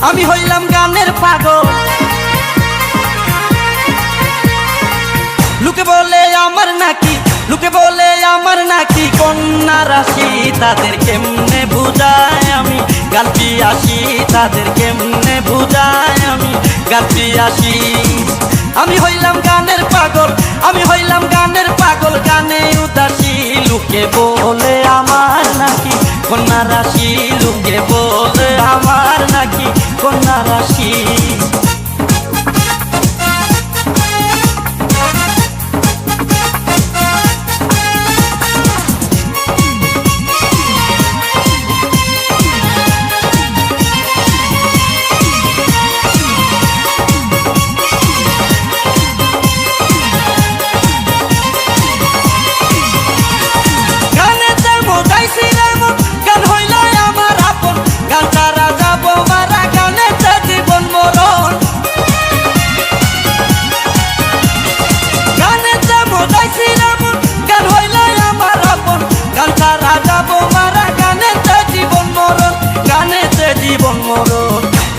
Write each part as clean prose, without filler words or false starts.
আমি হইলাম গানের পাগল, লোকে বলে আমার নাকি, লোকে বলে আমার নাকি কন্যা রাশি। তাদের কেমনে বুঝায় আমি গান পিয়াসি, তাদের কেমনে বুঝায় আমি গান পিয়াসি। আমি হইলাম গানের পাগল, আমি হইলাম গানের পাগল, গানে উদাসী। লোকে বলে আমার নাকি কন্যা রাশি, লোকে বলে আমার নাকি কন্যা রাশি।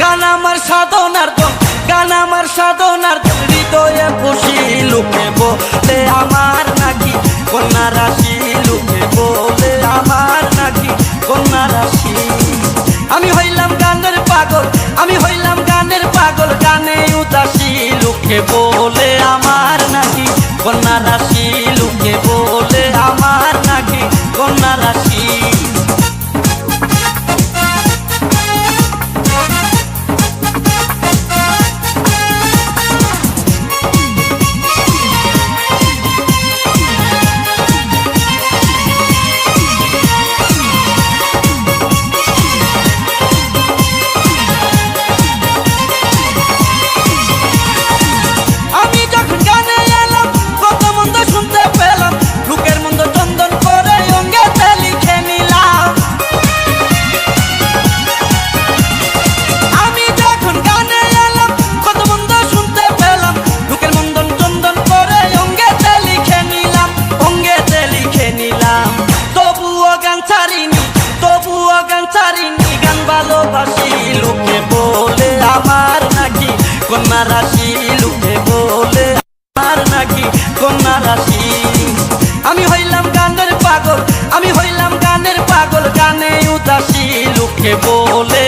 গান আমার সাধনার দম, গান আমার সাধনার দম, হৃদয়ে খুশি। লোকে বলে আমার নাকি কন্যা রাশি, লোকে বলে আমার নাকি কন্যা রাশি। আমি হইলাম গানের পাগল, আমি হইলাম গানের পাগল, গানে উদাসী। লোকে বলে আমার নাকি কন্যা রাশি, লোকে বলে আমার নাকি কন্যা রাশি। লোকে বলে আমার নাকি কন্যা রাশি, লোকে বলে আমার নাকি কন্যা রাশি। আমি হইলাম গানের পাগল, আমি হইলাম গানের পাগল, গানে উদাসী। লোকে বলে